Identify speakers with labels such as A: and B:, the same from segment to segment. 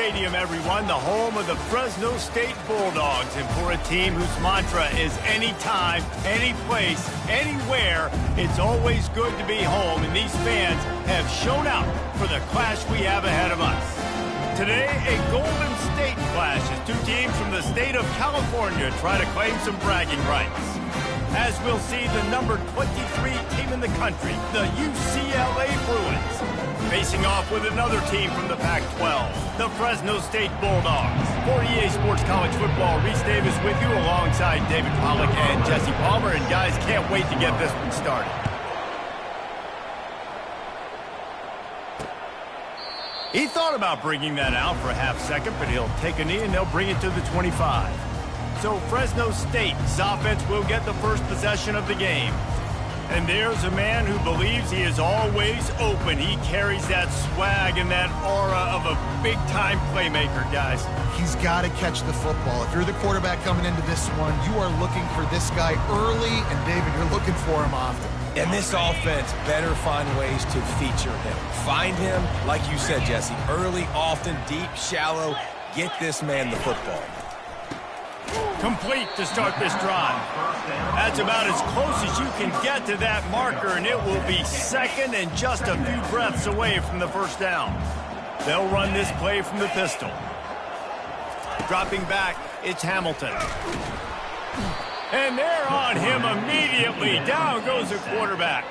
A: Stadium, everyone, the home of the Fresno State Bulldogs. And for a team whose mantra is anytime, any place, anywhere, it's always good to be home. And these fans have shown out for the clash we have ahead of us. Today, a Golden State clash as two teams from the state of California try to claim some bragging rights. As we'll see the number 23 team in the country, the UCLA Bruins, facing off with another team from the Pac-12, the Fresno State Bulldogs. For EA Sports College Football, Reese Davis with you alongside David Pollack and Jesse Palmer. And guys, can't wait to get this one started. He thought about bringing that out for a half second, but he'll take a knee and they'll bring it to the 25. So Fresno State's offense will get the first possession of the game. And there's a man who believes he is always open. He carries that swag and that aura of a big-time playmaker, guys.
B: He's got to catch the football. If you're the quarterback coming into this one, you are looking for this guy early, and David, you're looking for him often.
C: And this offense better find ways to feature him. Find him, like you said, Jesse, early, often, deep, shallow. Get this man the football.
A: Complete to start this drive. That's about as close as you can get to that marker, and it will be second and just a few breaths away from the first down. They'll run this play from the pistol. Dropping back, it's Hamilton. And they're on him immediately. Down goes the quarterback.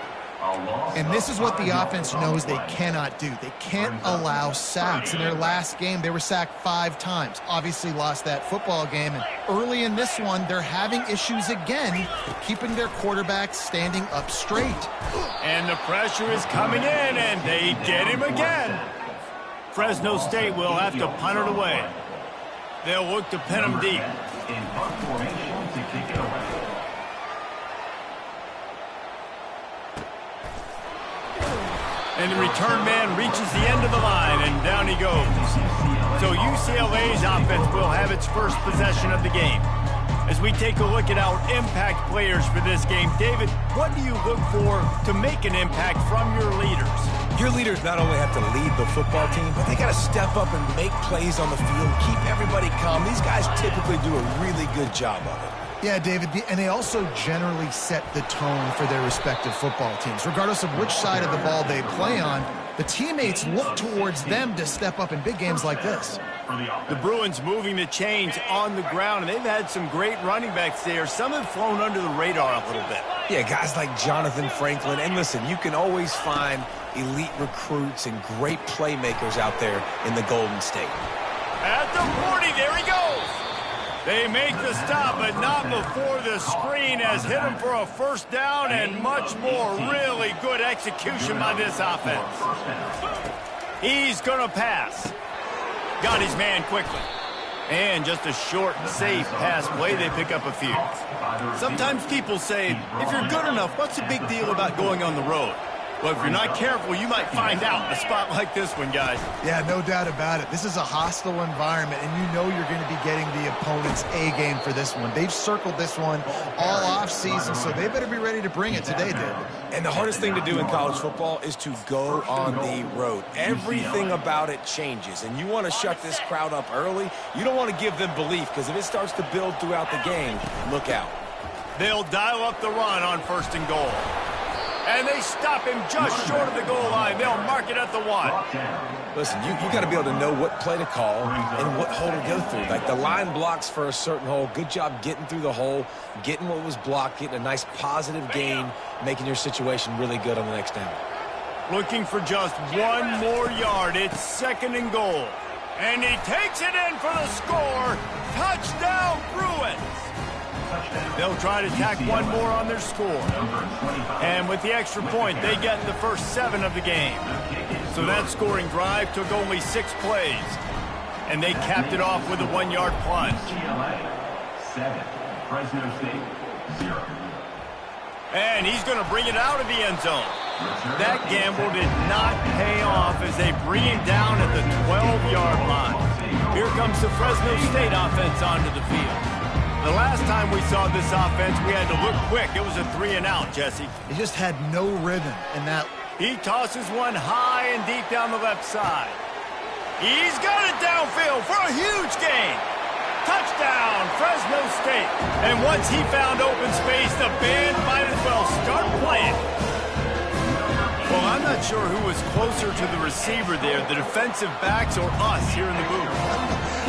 B: And this is what the offense knows they cannot do. They can't allow sacks. In their last game, they were sacked 5 times. Obviously lost that football game. And early in this one, they're having issues again, keeping their quarterback standing up straight.
A: And the pressure is coming in, and they get him again. Fresno State will have to punt it away. They'll look to pin him deep.
D: In punt formation to kick it away.
A: And the return man reaches the end of the line, and down he goes. So UCLA's offense will have its first possession of the game. As we take a look at our impact players for this game, David, what do you look for to make an impact from your leaders?
C: Your leaders not only have to lead the football team, but they got to step up and make plays on the field, keep everybody calm. These guys typically do a really good job of it.
B: Yeah, David, and they also generally set the tone for their respective football teams. Regardless of which side of the ball they play on, the teammates look towards them to step up in big games like this.
A: The Bruins moving the chains on the ground, and they've had some great running backs there. Some have flown under the radar a little bit.
C: Yeah, guys like Jonathan Franklin. And listen, you can always find elite recruits and great playmakers out there in the Golden State.
A: At the 40, there he goes. They make the stop, but not before the screen has hit him for a first down and much more. Really good execution by this offense. He's going to pass. Got his man quickly. And just a short, safe pass play, they pick up a few. Sometimes people say, if you're good enough, what's the big deal about going on the road? Well, if you're not careful, you might find out in a spot like this one, guys.
B: Yeah, no doubt about it. This is a hostile environment, and you know you're going to be getting the opponent's A-game for this one. They've circled this one all offseason, so they better be ready to bring it today, David.
C: And the hardest thing to do in college football is to go on the road. Everything about it changes, and you want to shut this crowd up early. You don't want to give them belief, because if it starts to build throughout the game, look out.
A: They'll dial up the run on 1st and goal. And they stop him just short of the goal line. They'll mark it at the 1.
C: Listen, you got to be able to know what play to call and what hole to go through. Like the line blocks for a certain hole. Good job getting through the hole, getting what was blocked, getting a nice positive gain, making your situation really good on the next down. Looking for just one more yard. It's 2nd and goal. And he takes it in for the score. Touchdown, Bruins. They'll try to tack one more on their score. And with the extra point, they get the first 7 of the game. So that scoring drive took only 6 plays. And they capped it off with a 1-yard plunge.
D: 7, Fresno State 0.
A: And he's going to bring it out of the end zone. That gamble did not pay off as they bring him down at the 12-yard line. Here comes the Fresno State offense onto the field. The last time we saw this offense, we had to look quick. It was a 3-and-out, Jesse.
B: He just had no rhythm in that.
A: He tosses one high and deep down the left side. He's got it downfield for a huge gain. Touchdown, Fresno State. And once he found open space, the band might as well start playing. Well, I'm not sure who was closer to the receiver there, the defensive backs or us here in the booth.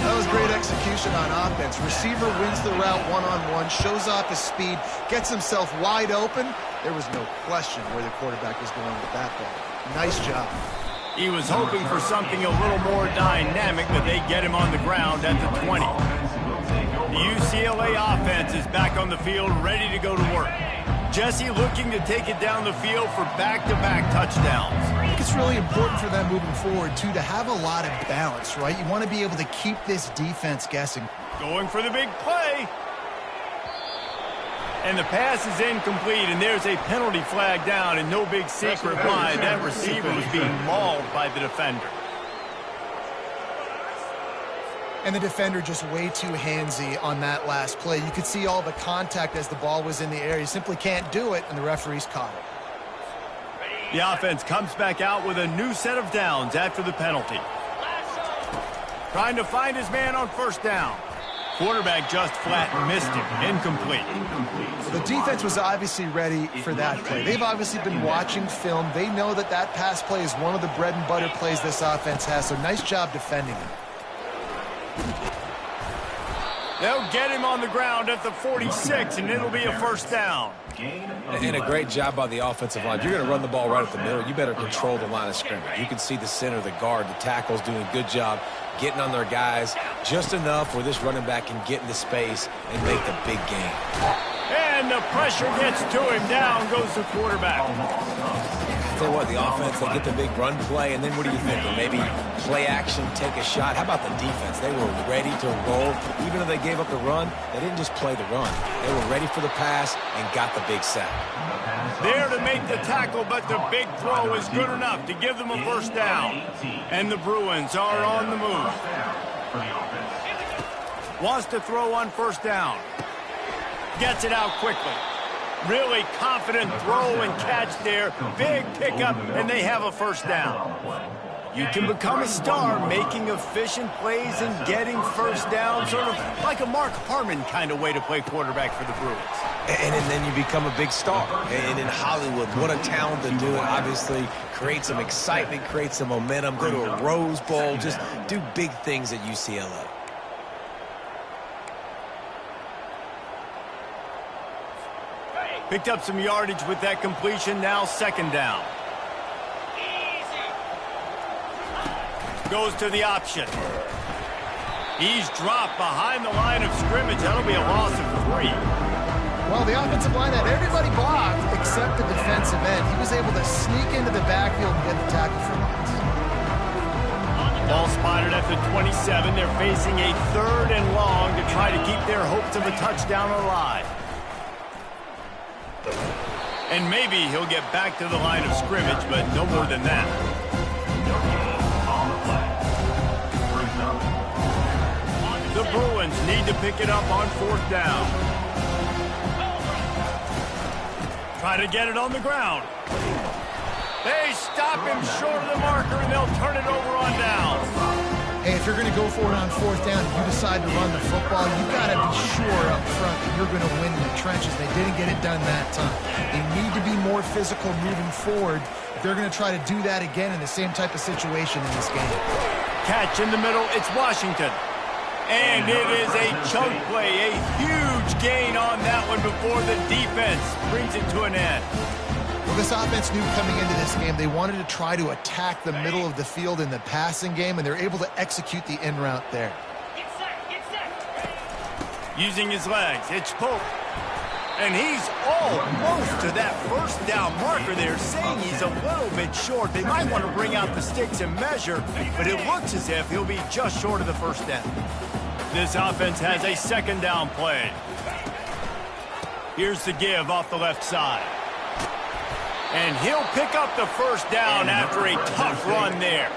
B: That was great execution on offense. Receiver wins the route one-on-one, shows off his speed, gets himself wide open. There was no question where the quarterback was going with that ball. Nice job.
A: He was hoping for something a little more dynamic, but they get him on the ground at the 20. The UCLA offense is back on the field, ready to go to work. Jesse looking to take it down the field for back-to-back touchdowns.
B: I think it's really important for them moving forward, too, to have a lot of balance, right? You want to be able to keep this defense guessing.
A: Going for the big play. And the pass is incomplete, and there's a penalty flag down, and no big secret why that receiver was being mauled by the defender.
B: And the defender just way too handsy on that last play. You could see all the contact as the ball was in the air. You simply can't do it, and the referees caught it.
A: The offense comes back out with a new set of downs after the penalty. Trying to find his man on first down. Quarterback just flat missed him. Incomplete.
B: The defense was obviously ready for that play. They've obviously been watching film. They know that that pass play is one of the bread and butter plays this offense has, so nice job defending it.
A: They'll get him on the ground at the 46, and it'll be a first down.
C: And a great job by the offensive line. If you're going to run the ball right at the middle, you better control the line of scrimmage. You can see the center, the guard, the tackles doing a good job getting on their guys just enough where this running back can get into space and make the big game.
A: And the pressure gets to him. Down goes the quarterback.
C: Tell you what, the offense, they get the big run play, and then what do you think? Or maybe play action, take a shot. How about the defense? They were ready to roll. Even though they gave up the run, they didn't just play the run. They were ready for the pass and got the big sack.
A: There to make the tackle, but the big throw is good enough to give them a first down. And the Bruins are on the move. Wants to throw on first down. Gets it out quickly. Really confident throw and catch there. Big pickup, and they have a first down. You can become a star making efficient plays and getting first down, sort of like a Mark Harmon kind of way to play quarterback for the Bruins.
C: And then you become a big star. And in Hollywood, what a talent to do it. Obviously, create some excitement, create some momentum, go to a Rose Bowl, just do big things at UCLA.
A: Picked up some yardage with that completion, now second down. Goes to the option. He's dropped behind the line of scrimmage. That'll be a loss of 3.
B: Well, the offensive line had everybody blocked except the defensive end. He was able to sneak into the backfield and get the tackle for loss.
A: Ball spotted at the 27. They're facing a 3rd and long to try to keep their hopes of a touchdown alive. And maybe he'll get back to the line of scrimmage, but no more than that. The Bruins need to pick it up on 4th down. Try to get it on the ground. They stop him short of the marker, and they'll turn it over on down.
B: Hey, if you're going to go for it on 4th down, if you decide to run the football, you've got to be sure up front that you're going to win in the trenches. They didn't get it done that time. They need to be more physical moving forward if they're going to try to do that again in the same type of situation in this game.
A: Catch in the middle, it's Washington. And it is a chunk play, a huge gain on that one before the defense brings it to an end.
B: Well, this offense knew coming into this game they wanted to try to attack the middle of the field in the passing game, and they're able to execute the in route there.
A: Using his legs, it's Pope. And he's almost to that first down marker there, saying he's a little bit short. They might want to bring out the sticks and measure, but it looks as if he'll be just short of the first down. This offense has a 2nd down play. Here's the give off the left side. And he'll pick up the first down after a tough run there.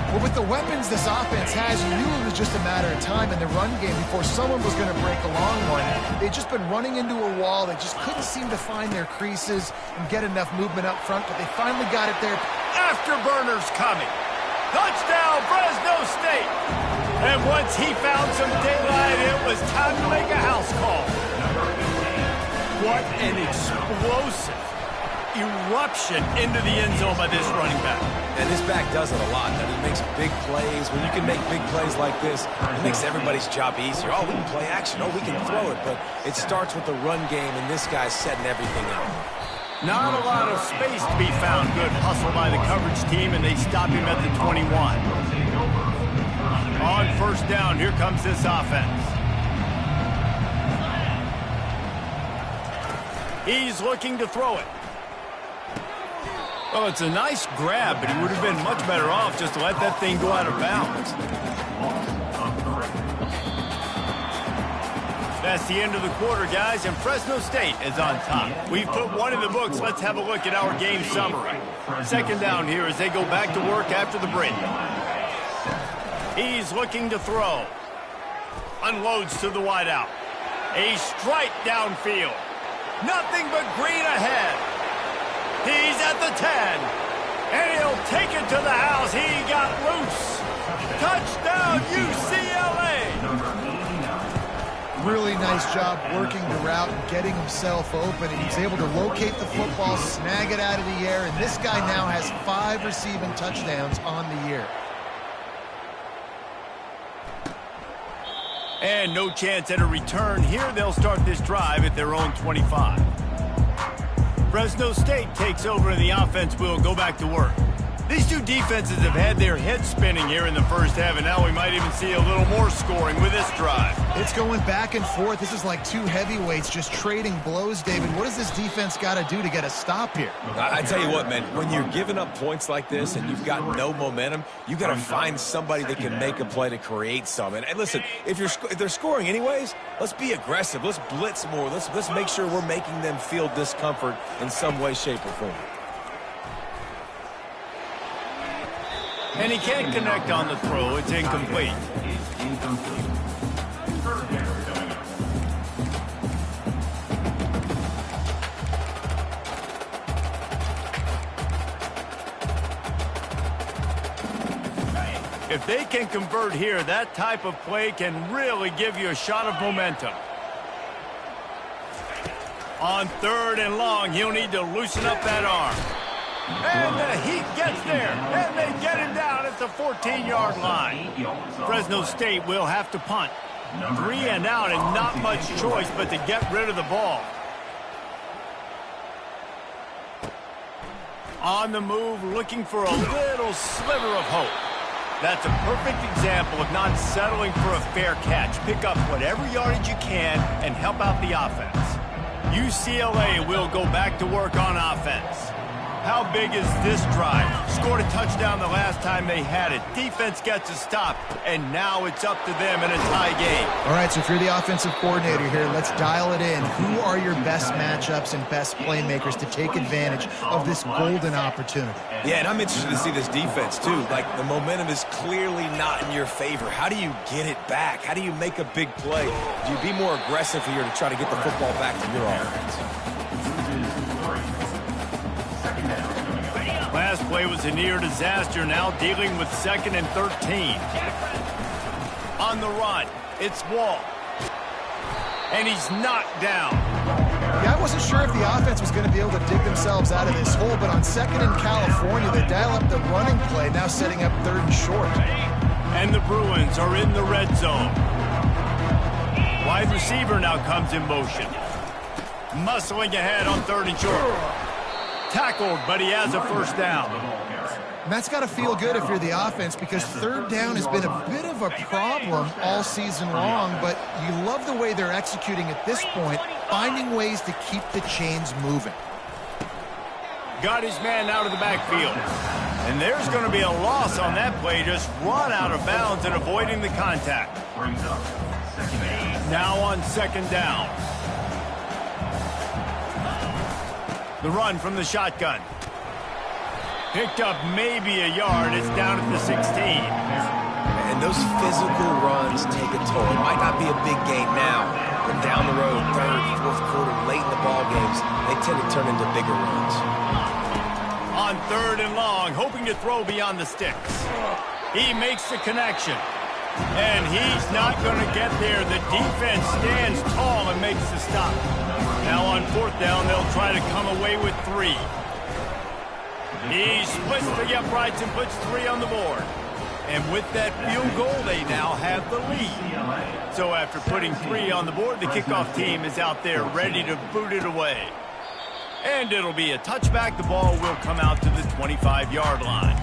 B: Well, with the weapons this offense has, you knew it was just a matter of time in the run game before someone was going to break a long one. They'd just been running into a wall. They just couldn't seem to find their creases and get enough movement up front, but they finally got it there.
A: Afterburners coming. Touchdown, Fresno State. And once he found some daylight, it was time to make a house call. What an explosive eruption into the end zone by this running back.
C: And this back does it a lot. He makes big plays. When you can make big plays like this, it makes everybody's job easier. Oh, we can play action. Oh, we can throw it. But it starts with the run game, and this guy's setting everything up.
A: Not a lot of space to be found. Good hustle by the coverage team, and they stop him at the 21. On first down, here comes this offense. He's looking to throw it. Oh, it's a nice grab, but he would have been much better off just to let that thing go out of bounds. That's the end of the quarter, guys, and Fresno State is on top. We've put one in the books. Let's have a look at our game summary. Second down here as they go back to work after the break. He's looking to throw. Unloads to the wideout. A strike downfield. Nothing but green ahead. He's at the 10. And he'll take it to the house. He got loose. Touchdown, UCLA.
B: Really nice job working the route and getting himself open. And he's able to locate the football, snag it out of the air. And this guy now has 5 receiving touchdowns on the year.
A: And no chance at a return here. They'll start this drive at their own 25. Fresno State takes over and the offense will go back to work. These two defenses have had their heads spinning here in the first half, and now we might even see a little more scoring with this drive.
B: It's going back and forth. This is like two heavyweights just trading blows, David. What does this defense got to do to get a stop here?
C: I tell you what, man, when you're giving up points like this and you've got no momentum, you got to find somebody that can make a play to create some. And listen, if they're scoring anyways, let's be aggressive. Let's blitz more. Let's make sure we're making them feel discomfort in some way, shape, or form.
A: And he can't connect on the throw. It's incomplete. If they can convert here, that type of play can really give you a shot of momentum. On third and long, he'll need to loosen up that arm. And the Heat gets there, and they get him down at the 14-yard line. Fresno State will have to punt. 3 and out, and not much choice but to get rid of the ball. On the move, looking for a little sliver of hope. That's a perfect example of not settling for a fair catch. Pick up whatever yardage you can and help out the offense. UCLA will go back to work on offense. How big is this drive? Scored a touchdown the last time they had it. Defense gets a stop, and now it's up to them in a tie game.
B: All right, so if you're the offensive coordinator here, let's dial it in. Who are your best matchups and best playmakers to take advantage of this golden opportunity?
C: Yeah, and I'm interested to see this defense, too. Like, the momentum is clearly not in your favor. How do you get it back? How do you make a big play? Do you be more aggressive here to try to get the football back to your offense?
A: Last play was a near disaster, now dealing with 2nd and 13. On the run, it's Wall. And he's knocked down.
B: Yeah, I wasn't sure if the offense was going to be able to dig themselves out of this hole, but on 2nd in California, they dial up the running play, now setting up 3rd and short.
A: And the Bruins are in the red zone. Wide receiver now comes in motion. Muscling ahead on 3rd and short. Tackled, but he has a first down.
B: And that's got to feel good if you're the offense, because 3rd down has been a bit of a problem all season long, but you love the way they're executing at this point, finding ways to keep the chains moving.
A: Got his man out of the backfield. And there's going to be a loss on that play, just run out of bounds and avoiding the contact. Now on 2nd down. The run from the shotgun. Picked up maybe a yard. It's down at the 16.
C: And those physical runs take a toll. It might not be a big gain now, but down the road, 3rd, 4th quarter, late in the ball games, they tend to turn into bigger runs.
A: On 3rd and long, hoping to throw beyond the sticks. He makes the connection. And he's not going to get there. The defense stands tall and makes the stop. Now on 4th down, they'll try to come away with 3. He splits the uprights and puts 3 on the board. And with that field goal, they now have the lead. So after putting 3 on the board, the kickoff team is out there ready to boot it away. And it'll be a touchback. The ball will come out to the 25-yard line.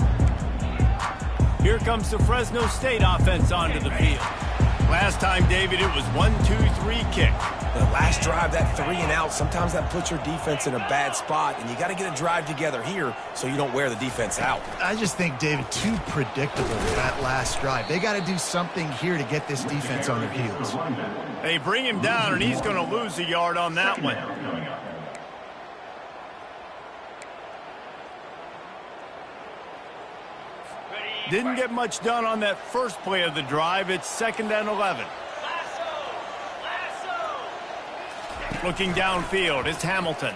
A: Here comes the Fresno State offense onto the field. Last time, David, it was 1-2-3 kick.
C: The last drive, that 3 and out, sometimes that puts your defense in a bad spot, and you got to get a drive together here so you don't wear the defense out.
B: I just think, David, too predictable that last drive. They got to do something here to get this defense on their heels.
A: They bring him down, and he's going to lose a yard on that one. Didn't get much done on that first play of the drive. It's 2nd and 11. Looking downfield, it's Hamilton.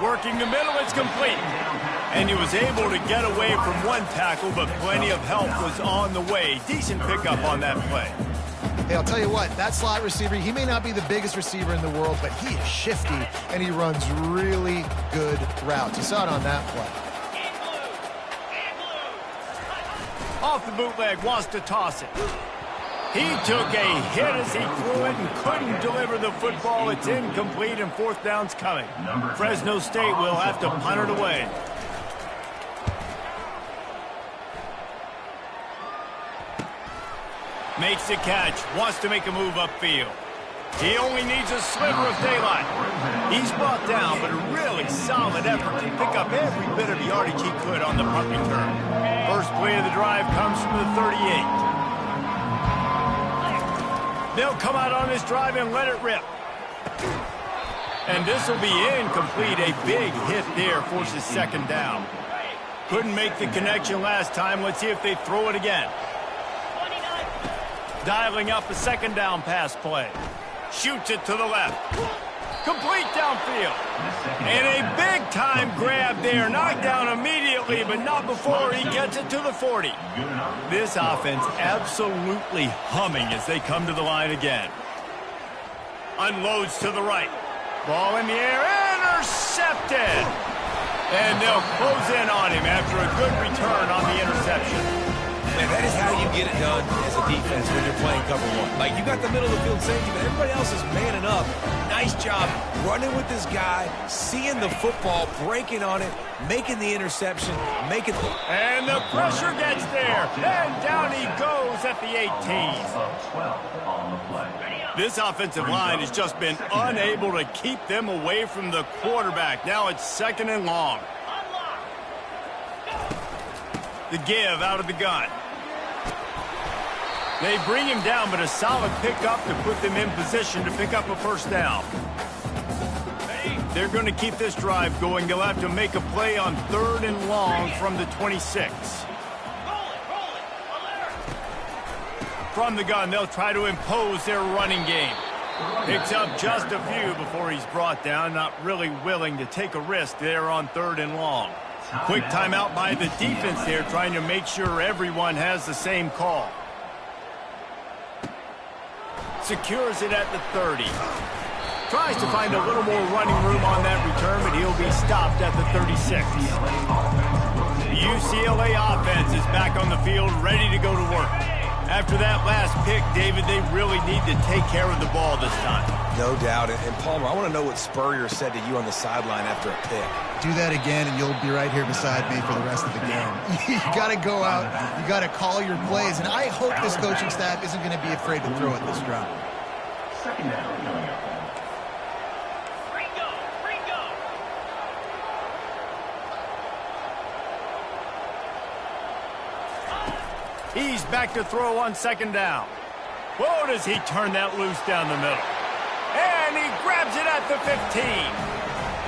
A: Working the middle, it's complete. And he was able to get away from one tackle, but plenty of help was on the way. Decent pickup on that play.
B: Hey, I'll tell you what, that slot receiver, he may not be the biggest receiver in the world, but he is shifty, and he runs really good routes. You saw it on that play.
A: Off the bootleg, wants to toss it. He took a hit as he threw it and couldn't deliver the football. It's incomplete, and 4th down's coming. Fresno State will have to punt it away. Makes the catch, wants to make a move upfield. He only needs a sliver of daylight. He's brought down, but a really solid effort to pick up every bit of yardage he could on the punt return. First play of the drive comes from the 38. They'll come out on this drive and let it rip. And this will be incomplete. A big hit there forces 2nd down. Couldn't make the connection last time. Let's see if they throw it again. Dialing up a 2nd down pass play. Shoots it to the left. Complete downfield. And a big-time grab there. Knocked down immediately, but not before he gets it to the 40. This offense absolutely humming as they come to the line again. Unloads to the right. Ball in the air. Intercepted. And they'll close in on him after a good return on the interception.
C: Man, that is how you get it done as a defense when you're playing cover 1. Like, you got the middle of the field safety, but everybody else is manning up. Nice job running with this guy, seeing the football, breaking on it, making the interception, making the...
A: And the pressure gets there. And down he goes at the 18. This offensive line has just been unable to keep them away from the quarterback. Now it's 2nd and long. The give out of the gun. They bring him down, but a solid pickup to put them in position to pick up a 1st down. They're going to keep this drive going. They'll have to make a play on 3rd and long from the 26. From the gun, they'll try to impose their running game. Picks up just a few before he's brought down. Not really willing to take a risk there on 3rd and long. Quick timeout by the defense there, trying to make sure everyone has the same call. Secures it at the 30. Tries to find a little more running room on that return, but he'll be stopped at the 36. The UCLA offense is back on the field, ready to go to work. After that last pick, David, they really need to take care of the ball this time.
C: No doubt. And Palmer, I want to know what Spurrier said to you on the sideline after a pick.
B: Do that again, and you'll be right here beside me for the rest of the game. You got to go out. You got to call your plays, and I hope this coaching staff isn't going to be afraid to throw at this drive.
D: 2nd down.
A: He's back to throw on 2nd down. Whoa, does he turn that loose down the middle. And he grabs it at the 15.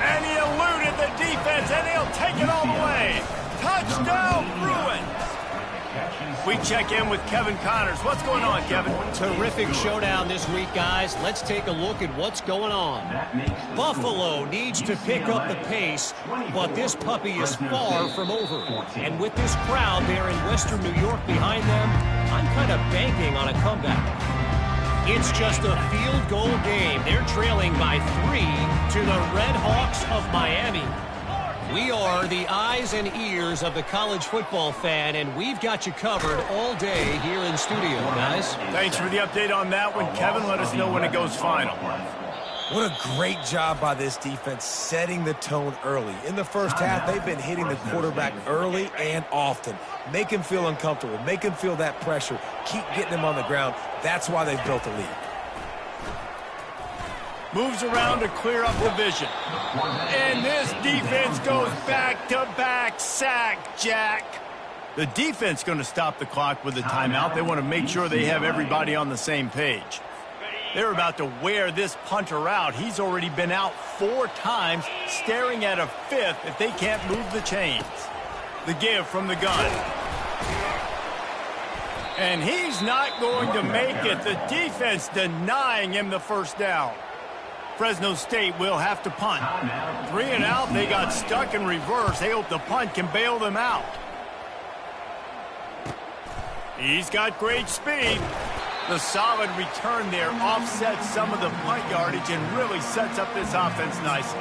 A: And he eluded the defense, and he'll take it all the way. Touchdown, Bruins. We check in with Kevin Connors. What's going on, Kevin?
E: Terrific showdown this week, guys. Let's take a look at what's going on. Buffalo needs to pick up the pace, but this puppy is far from over. And with this crowd there in Western New York behind them, I'm kind of banking on a comeback. It's just a field goal game. They're trailing by 3 to the Red Hawks of Miami. We are the eyes and ears of the college football fan, and we've got you covered all day here in studio, guys.
A: Thanks for the update on that one, Kevin. Let us know when it goes final.
C: What a great job by this defense setting the tone early. In the first half, they've been hitting the quarterback early and often. Make him feel uncomfortable. Make him feel that pressure. Keep getting him on the ground. That's why they've built a lead.
A: Moves around to clear up the vision. And this defense goes back-to-back sack, Jack. The defense going to stop the clock with a timeout. They want to make sure they have everybody on the same page. They're about to wear this punter out. He's already been out 4 times, staring at a 5th if they can't move the chains. The give from the gun. And he's not going to make it. The defense denying him the first down. Fresno State will have to punt. 3 and out. They got stuck in reverse. They hope the punt can bail them out. He's got great speed. The solid return there offsets some of the punt yardage and really sets up this offense nicely.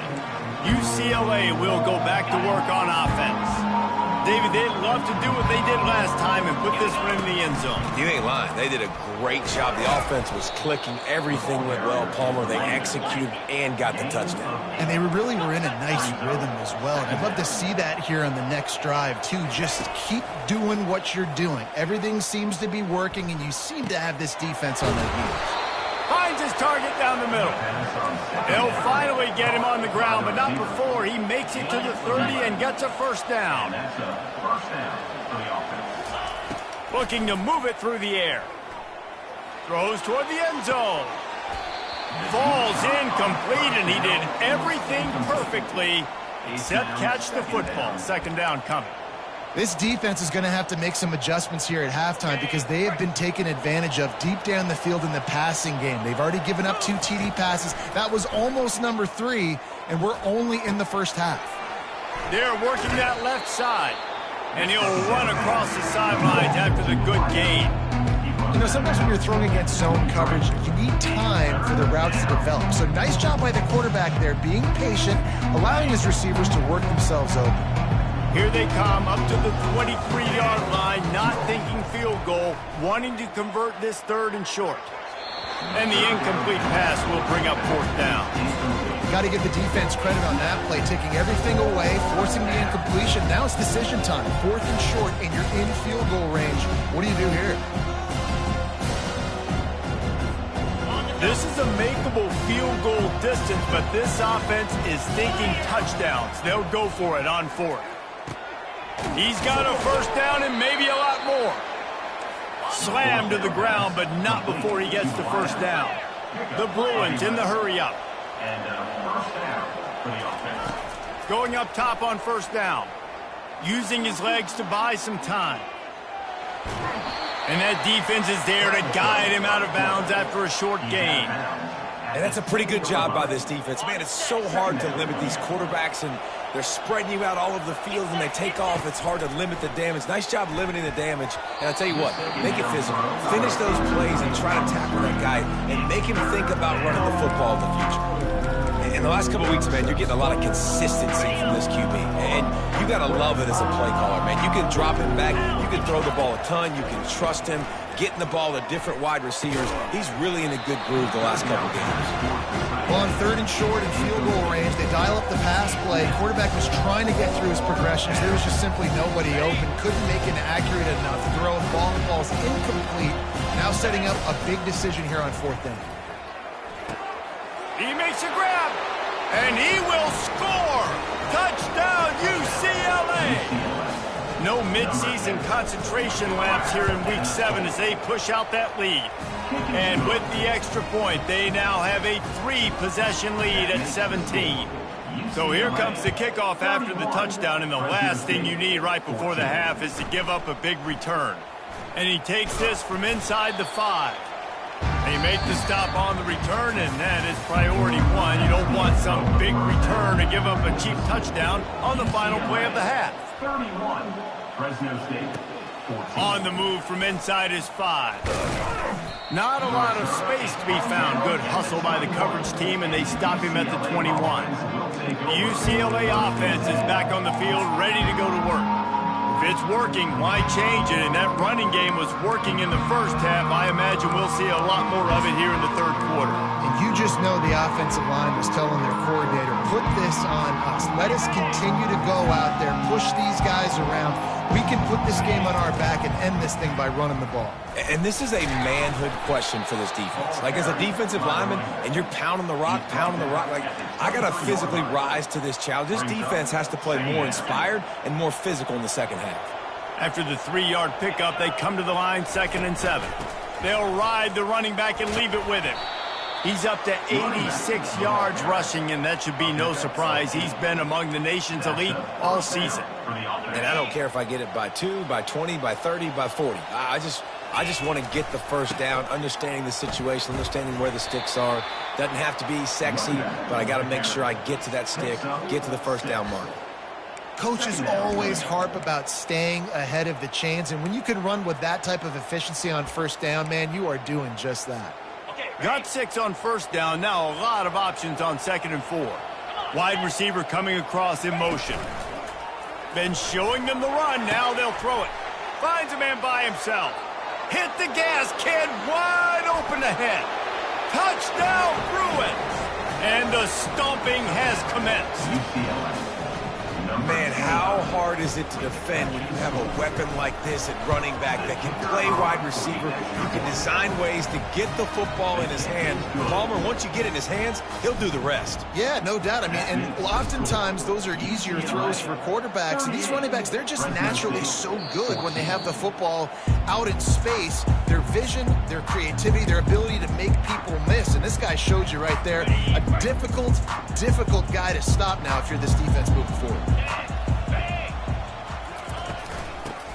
A: UCLA will go back to work on offense. David, they'd love to do what they did last time and put this one in the end zone.
C: You ain't lying. They did a great job. The offense was clicking. Everything went well. Palmer, they executed and got the touchdown.
B: And they really were in a nice rhythm as well. And I'd love to see that here on the next drive, too. Just keep doing what you're doing. Everything seems to be working, and you seem to have this defense on their heels.
A: Finds his target down the middle. They'll finally get him on the ground, but not before he makes it to the 30 and gets a first down. Looking to move it through the air. Throws toward the end zone. Falls incomplete, and he did everything perfectly except catch the football. Second down coming.
B: This defense is going to have to make some adjustments here at halftime because they have been taken advantage of deep down the field in the passing game. They've already given up 2 TD passes. That was almost number 3, and we're only in the first half.
A: They're working that left side, and he'll run across the sidelines after the good gain.
B: You know, sometimes when you're throwing against zone coverage, you need time for the routes to develop. So nice job by the quarterback there, being patient, allowing his receivers to work themselves open.
A: Here they come up to the 23-yard line, not thinking field goal, wanting to convert this 3rd and short. And the incomplete pass will bring up 4th down.
B: Got to give the defense credit on that play, taking everything away, forcing the incompletion. Now it's decision time. 4th and short, and you're in field goal range. What do you do here?
A: This is a makeable field goal distance, but this offense is thinking touchdowns. They'll go for it on 4th. He's got a first down and maybe a lot more. Slammed to the ground, but not before he gets the first down. The Bruins in the hurry-up. Going up top on first down. Using his legs to buy some time. And that defense is there to guide him out of bounds after a short gain.
C: And that's a pretty good job by this defense. Man, it's so hard to limit these quarterbacks, and they're spreading you out all over the field, and they take off. It's hard to limit the damage. Nice job limiting the damage. And I'll tell you what, make it physical. Finish those plays and try to tackle that guy and make him think about running the football in the future. In the last couple of weeks, man, you're getting a lot of consistency from this QB. And you got to love it as a play caller, man. You can drop him back. You can throw the ball a ton. You can trust him. Getting the ball to different wide receivers. He's really in a good groove the last couple of games.
B: Well, on 3rd and short and field goal range, they dial up the pass play. Quarterback was trying to get through his progressions. There was just simply nobody open. Couldn't make an accurate enough throw. Ball falls incomplete. Now setting up a big decision here on 4th down.
A: He makes a grab, and he will score. Touchdown, UCLA. No midseason concentration laps here in Week 7 as they push out that lead. And with the extra point, they now have a 3-possession lead at 17. So here comes the kickoff after the touchdown, and the last thing you need right before the half is to give up a big return. And he takes this from inside the 5. They make the stop on the return, and that is priority one. You don't want some big return to give up a cheap touchdown on the final play of the half.
D: 31, Fresno State. 14.
A: On the move from inside his 5. Not a lot of space to be found. Good hustle by the coverage team, and they stop him at the 21. The UCLA offense is back on the field, ready to go to work. If it's working, why change it? And that running game was working in the first half. I imagine we'll see a lot more of it here in the third quarter.
B: And you just know the offensive line was telling their coordinator, put this on us. Let us continue to go out there, push these guys around. We can put this game on our back and end this thing by running the ball.
C: And this is a manhood question for this defense. Like, as a defensive lineman, and you're pounding the rock, like, I got to physically rise to this challenge. This defense has to play more inspired and more physical in the second half.
A: After the 3-yard pickup, they come to the line, 2nd and 7. They'll ride the running back and leave it with him. He's up to 86 yards rushing, and that should be no surprise. He's been among the nation's elite all season.
C: And I don't care if I get it by 2, by 20, by 30, by 40. I just want to get the first down, understanding the situation, understanding where the sticks are. Doesn't have to be sexy, but I got to make sure I get to that stick, get to the first down mark.
B: Coaches always harp about staying ahead of the chains, and when you can run with that type of efficiency on first down, man, you are doing just that.
A: Got 6 on first down. Now a lot of options on 2nd and 4. Wide receiver coming across in motion. Been showing them the run. Now they'll throw it. Finds a man by himself. Hit the gas, kid. Wide open ahead. Touchdown, Bruins. And the stomping has commenced.
C: Man, how hard is it to defend when you have a weapon like this at running back that can play wide receiver? You can design ways to get the football in his hand. Palmer, once you get it in his hands, he'll do the rest.
B: Yeah, no doubt. I mean, and oftentimes those are easier throws for quarterbacks. And these running backs, they're just naturally so good when they have the football out in space. Their vision, their creativity, their ability to make people miss. And this guy showed you right there, a difficult guy to stop now if you're this defense moving forward.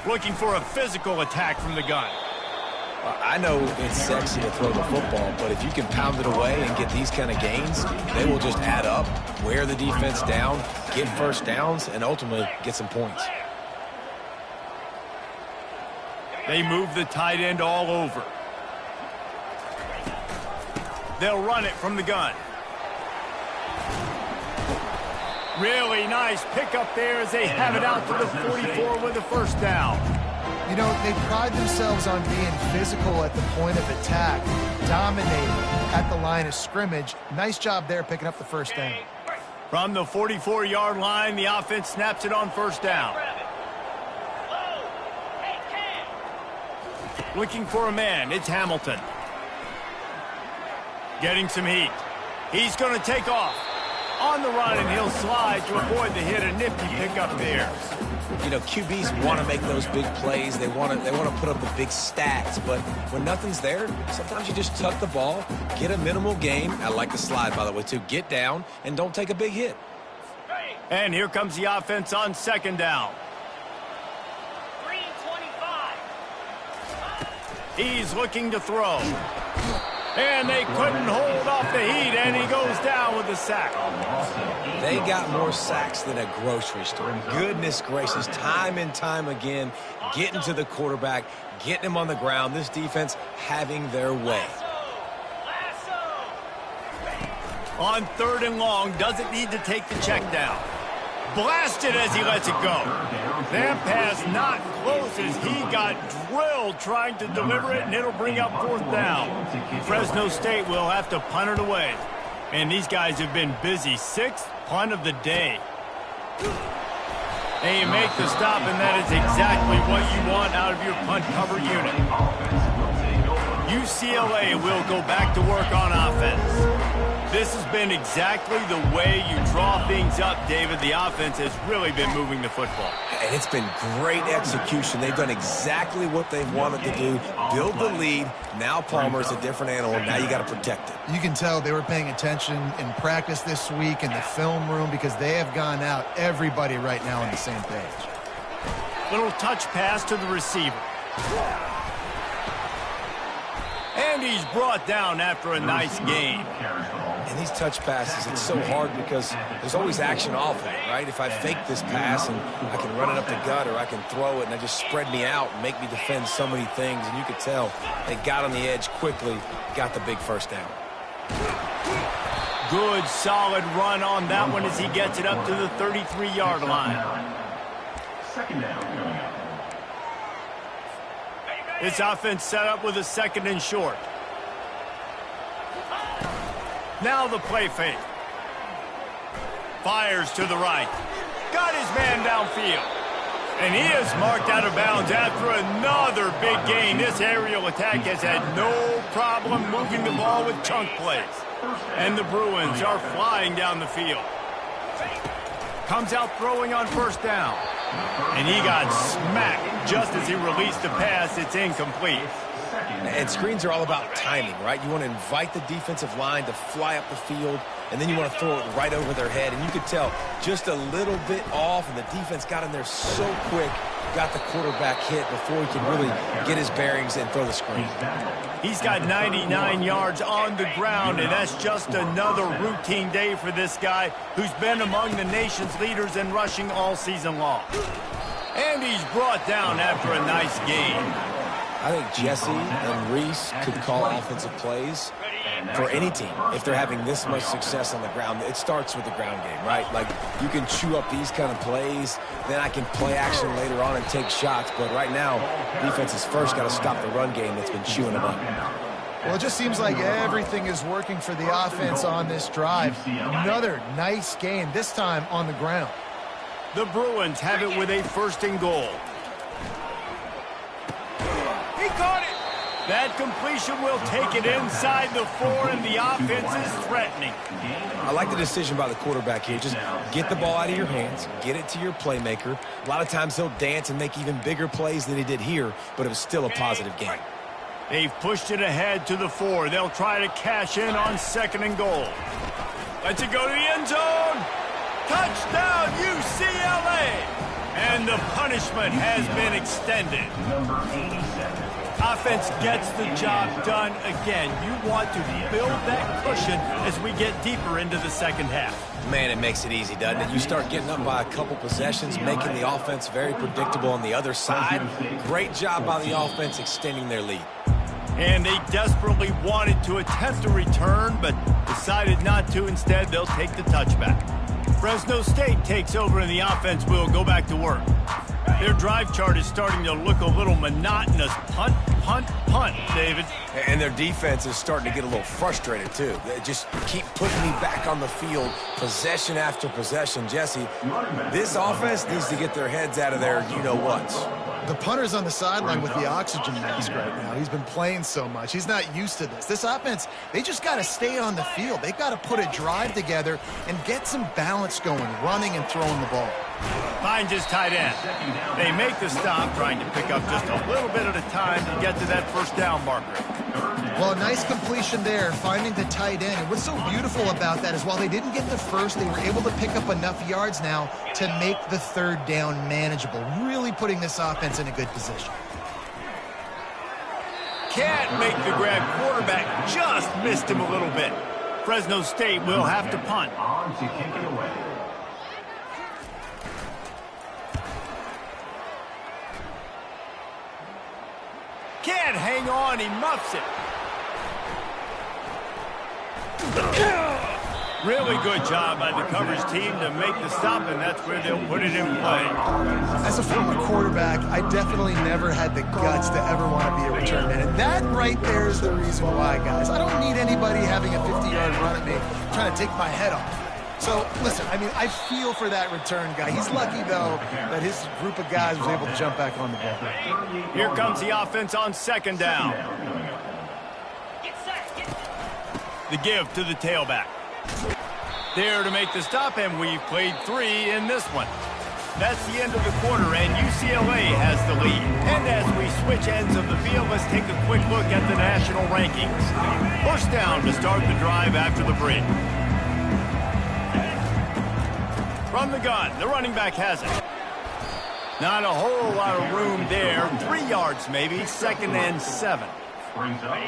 A: Looking for a physical attack from the gun.
C: I know it's sexy to throw the football, but if you can pound it away and get these kind of gains, they will just add up, wear the defense down, get first downs, and ultimately get some points.
A: They move the tight end all over. They'll run it from the gun. Really nice pickup there as they have it out to the 44 with a first down.
B: You know, they pride themselves on being physical at the point of attack, dominating at the line of scrimmage. Nice job there picking up the first down.
A: From the 44-yard line, the offense snaps it on first down. Looking for a man, it's Hamilton. Getting some heat. He's going to take off. On the run, and he'll slide to avoid the hit. A nifty pickup there.
C: You know, QBs want to make those big plays. They want to put up the big stats. But when nothing's there, sometimes you just tuck the ball, get a minimal gain. I like the slide, by the way, too. Get down and don't take a big hit.
A: And here comes the offense on second down.
D: 3:25.
A: He's looking to throw. And they couldn't hold off the heat, and he goes down with the sack.
C: They got more sacks than a grocery store. Goodness gracious, time and time again, getting to the quarterback, getting him on the ground. This defense having their way.
A: On 3rd and long, doesn't need to take the check down. Blasted as he lets it go. That pass not close as he got drilled trying to deliver it, and it'll bring up 4th down. Fresno State will have to punt it away. And these guys have been busy. 6th punt of the day. And you make the stop, and that is exactly what you want out of your punt cover unit. UCLA will go back to work on offense. This has been exactly the way you draw things up, David. The offense has really been moving the football.
C: And it's been great execution. They've done exactly what they wanted to do. Build the lead. Now Palmer's a different animal. Now you got to protect it.
B: You can tell they were paying attention in practice this week in the film room because they have gone out, everybody right now on the same page.
A: Little touch pass to the receiver. And he's brought down after a nice gain.
C: And these touch passes, it's so hard because there's always action off of it, right? If I fake this pass and I can run it up the gut or I can throw it and I just spread me out and make me defend so many things. And you could tell they got on the edge quickly, got the big first down.
A: Good, solid run on that one as he gets it up to the 33-yard line.
D: Second down coming up.
A: This offense set up with a second and short. Now the play fake. Fires to the right. Got his man downfield. And he is marked out of bounds after another big gain. This aerial attack has had no problem moving the ball with chunk plays. And the Bruins are flying down the field. Comes out throwing on first down. And he got smacked just as he released the pass. It's incomplete.
C: And screens are all about timing, right? You want to invite the defensive line to fly up the field, and then you want to throw it right over their head. And you could tell just a little bit off, and the defense got in there so quick, got the quarterback hit before he could really get his bearings and throw the screen.
A: He's got 99 yards on the ground, and that's just another routine day for this guy who's been among the nation's leaders in rushing all season long. And he's brought down after a nice gain.
C: I think Jesse and Reese could call offensive plays for any team if they're having this much success on the ground. It starts with the ground game, right? Like, you can chew up these kind of plays, then I can play action later on and take shots. But right now, defense has first got to stop the run game that's been chewing them up.
B: Well, it just seems like everything is working for the offense on this drive. Another nice gain, this time on the ground.
A: The Bruins have it with a first and goal. He caught it. That completion will take it inside the 4, and the offense is threatening.
C: I like the decision by the quarterback here. Just get the ball out of your hands, get it to your playmaker. A lot of times he'll dance and make even bigger plays than he did here, but it was still a positive game.
A: They've pushed it ahead to the 4. They'll try to cash in on second and goal. Lets it go to the end zone. Touchdown, UCLA! And the punishment has been extended.
D: Number 87.
A: Offense gets the job done again. You want to build that cushion as we get deeper into the second half.
C: Man, it makes it easy, doesn't it? You start getting up by a couple possessions, making the offense very predictable on the other side. Great job by the offense extending their lead.
A: And they desperately wanted to attempt a return, but decided not to. Instead, they'll take the touchback. Fresno State takes over, and the offense will go back to work. Their drive chart is starting to look a little monotonous. Punt, punt, punt, David.
C: And their defense is starting to get a little frustrated, too. They just keep putting me back on the field, possession after possession. Jesse, this offense needs to get their heads out of their you-know-whats.
B: The punter's on the sideline with the oxygen mask right now. He's been playing so much. He's not used to this. This offense, they just got to stay on the field. They've got to put a drive together and get some balance going, running and throwing the ball.
A: Finds his tight end. They make the stop, trying to pick up just a little bit at a time to get to that first down marker.
B: Well, a nice completion there, finding the tight end. And what's so beautiful about that is while they didn't get the first, they were able to pick up enough yards now to make the third down manageable, really putting this offense in a good position.
A: Can't make the grab. Quarterback just missed him a little bit. Fresno State will have to punt.
D: On to kick it away.
A: Can't hang on, he muffs it. Really good job by the coverage team to make the stop, and that's where they'll put it in play.
B: As a former quarterback, I definitely never had the guts to ever want to be a return man. And that right there is the reason why, guys. I don't need anybody having a 50-yard run at me trying to take my head off. So, listen, I mean, I feel for that return guy. He's lucky, though, that his group of guys was able to jump back on the ball.
A: Here comes the offense on second down. The give to the tailback. There to make the stop, and we've played 3 in this one. That's the end of the quarter, and UCLA has the lead. And as we switch ends of the field, let's take a quick look at the national rankings. First down to start the drive after the break. From the gun, the running back has it. Not a whole lot of room there. 3 yards maybe, second and 7.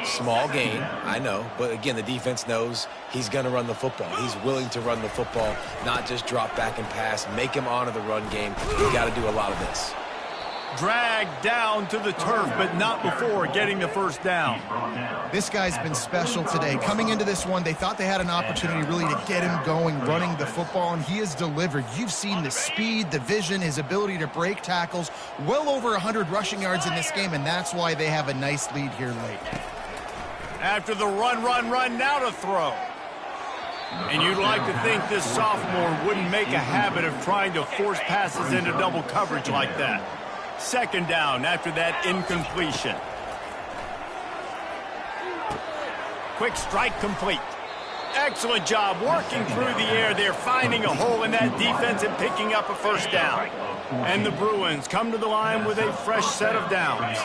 C: Small gain, I know, but again, the defense knows he's going to run the football. He's willing to run the football, not just drop back and pass, make him honor the run game. You got to do a lot of this.
A: Dragged down to the turf, but not before getting the first down.
B: This guy's been special today. Coming into this one, they thought they had an opportunity really to get him going, running the football, and he has delivered. You've seen the speed, the vision, his ability to break tackles, well over 100 rushing yards in this game, and that's why they have a nice lead here late.
A: After the run, now to throw. And you'd like to think this sophomore wouldn't make a habit of trying to force passes into double coverage like that. Second down after that incompletion. Quick strike complete. Excellent job working through the air. They're finding a hole in that defense and picking up a first down. And the Bruins come to the line with a fresh set of downs.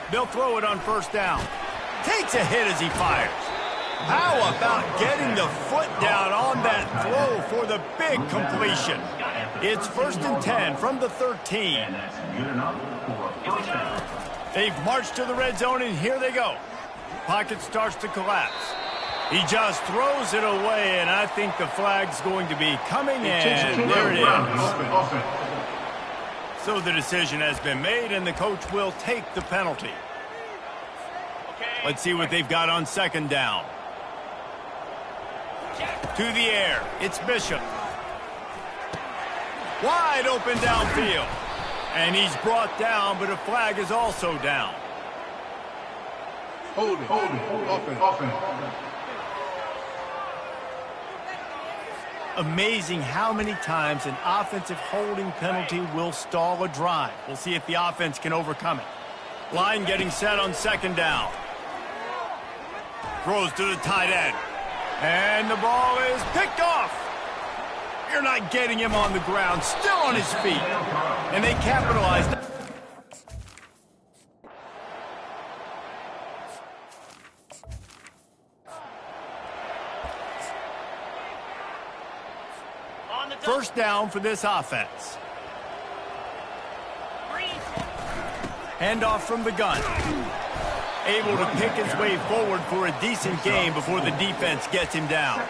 A: They'll throw it on first down. Takes a hit as he fires. How about getting the foot down on that throw for the big completion? It's 1st and 10 from the 13. They've marched to the red zone, and here they go. Pocket starts to collapse. He just throws it away, and I think the flag's going to be coming, and there it is. So the decision has been made, and the coach will take the penalty. Let's see what they've got on second down. To the air, it's Bishop. Wide open downfield. And he's brought down, but a flag is also down.
F: Hold it. Offense.
A: Amazing how many times an offensive holding penalty will stall a drive. We'll see if the offense can overcome it. Line getting set on second down. Throws to the tight end. And the ball is picked off. You're not getting him on the ground, still on his feet. And they capitalized. First down for this offense. Handoff from the gun. Able to pick his way forward for a decent game before the defense gets him down.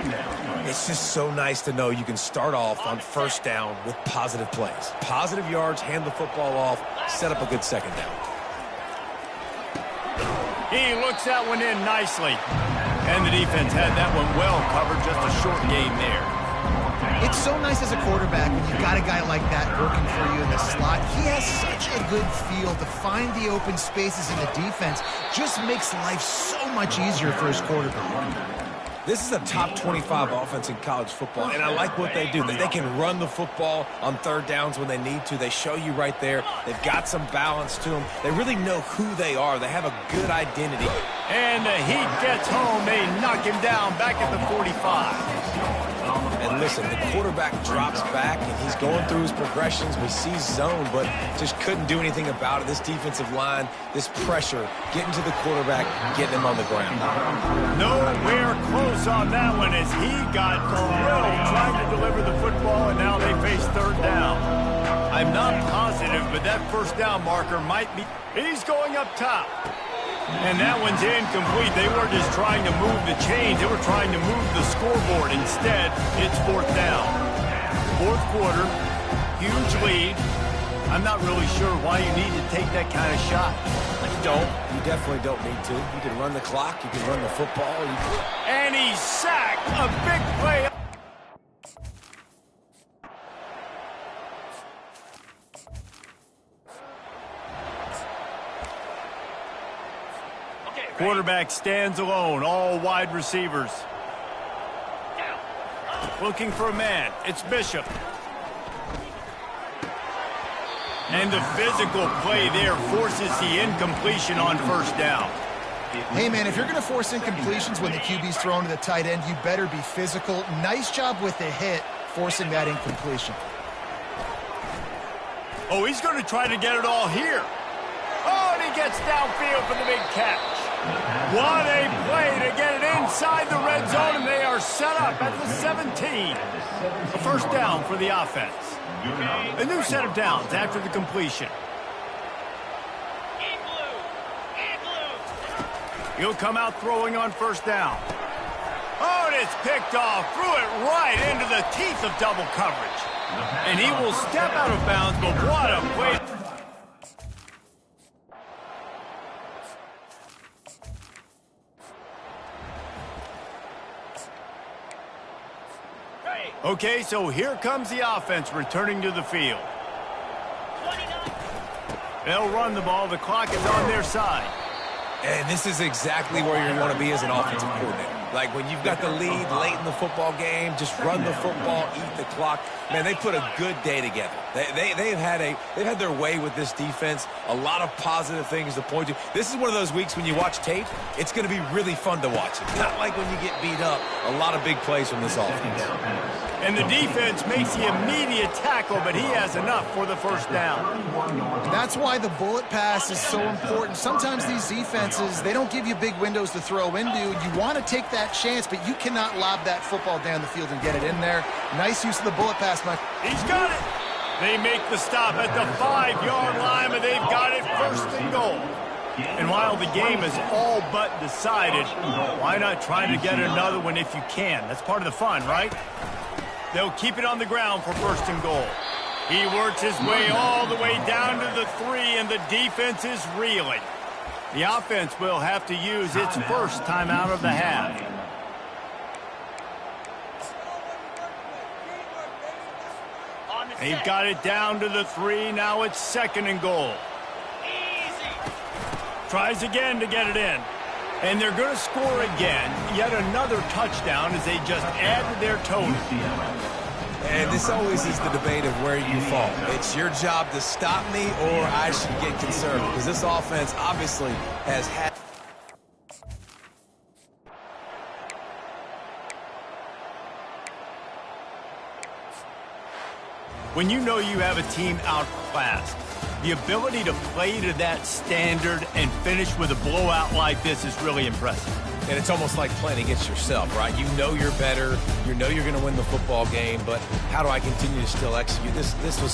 C: It's just so nice to know you can start off on first down with positive plays. Positive yards, hand the football off, set up a good second down.
A: He looks that one in nicely. And the defense had that one well covered, just a short game there.
B: It's so nice as a quarterback when you've got a guy like that working for you in the slot. He has such a good feel to find the open spaces in the defense. Just makes life so much easier for his quarterback.
C: This is a top 25 offense in college football, and I like what they do. They can run the football on third downs when they need to. They show you right there. They've got some balance to them. They really know who they are. They have a good identity.
A: And the heat gets home. They knock him down back at the 45.
C: And listen, the quarterback drops back, and he's going through his progressions. We see zone, but just couldn't do anything about it. This defensive line, this pressure, getting to the quarterback, getting him on the ground.
A: Nowhere close on that one as he got drilled trying to deliver the football, and now they face third down. I'm not positive, but that first down marker might be. He's going up top. And that one's incomplete. They weren't just trying to move the chains. They were trying to move the scoreboard. Instead, it's fourth down. Fourth quarter, huge lead. I'm not really sure why you need to take that kind of shot.
C: You don't. You definitely don't need to. You can run the clock. You can run the football.
A: And he's sacked. A big play. Quarterback stands alone, all wide receivers. Looking for a man. It's Bishop. And the physical play there forces the incompletion on first down.
B: Hey, man, if you're going to force incompletions when the QB's thrown to the tight end, you better be physical. Nice job with the hit, forcing that incompletion.
A: Oh, he's going to try to get it all here. Oh, and he gets downfield for the big catch. What a play to get it inside the red zone, and they are set up at the 17. A first down for the offense. A new set of downs after the completion. He'll come out throwing on first down. Oh, and it's picked off. Threw it right into the teeth of double coverage. And he will step out of bounds, but what a play. Okay, so here comes the offense returning to the field. They'll run the ball. The clock is on their side.
C: And this is exactly where you want to be as an offensive coordinator. Like when you've got the lead late in the football game, just run the football, eat the clock. Man, they put a good day together. They've had their way with this defense. A lot of positive things to point to. This is one of those weeks when you watch tape, it's going to be really fun to watch. It's not like when you get beat up. A lot of big plays from this offense.
A: And the defense makes the immediate tackle, but he has enough for the first down.
B: That's why the bullet pass is so important. Sometimes these defenses, they don't give you big windows to throw into. You want to take that chance, but you cannot lob that football down the field and get it in there. Nice use of the bullet pass, Mike.
A: He's got it. They make the stop at the 5-yard line, but they've got it first and goal. And while the game is all but decided, why not try to get another one if you can? That's part of the fun, right? They'll keep it on the ground for first and goal. He works his way all the way down to the 3, and the defense is reeling. The offense will have to use its first timeout of the half. They've got it down to the 3. Now it's second and goal. Tries again to get it in. And they're going to score again. Yet another touchdown as they just add to their total.
C: And this always is the debate of where you fall. It's your job to stop me or I should get concerned. Because this offense obviously has had...
A: When you know you have a team outclassed, the ability to play to that standard and finish with a blowout like this is really impressive.
C: And it's almost like playing against yourself, right? You know you're better. You know you're going to win the football game, but how do I continue to still execute? This was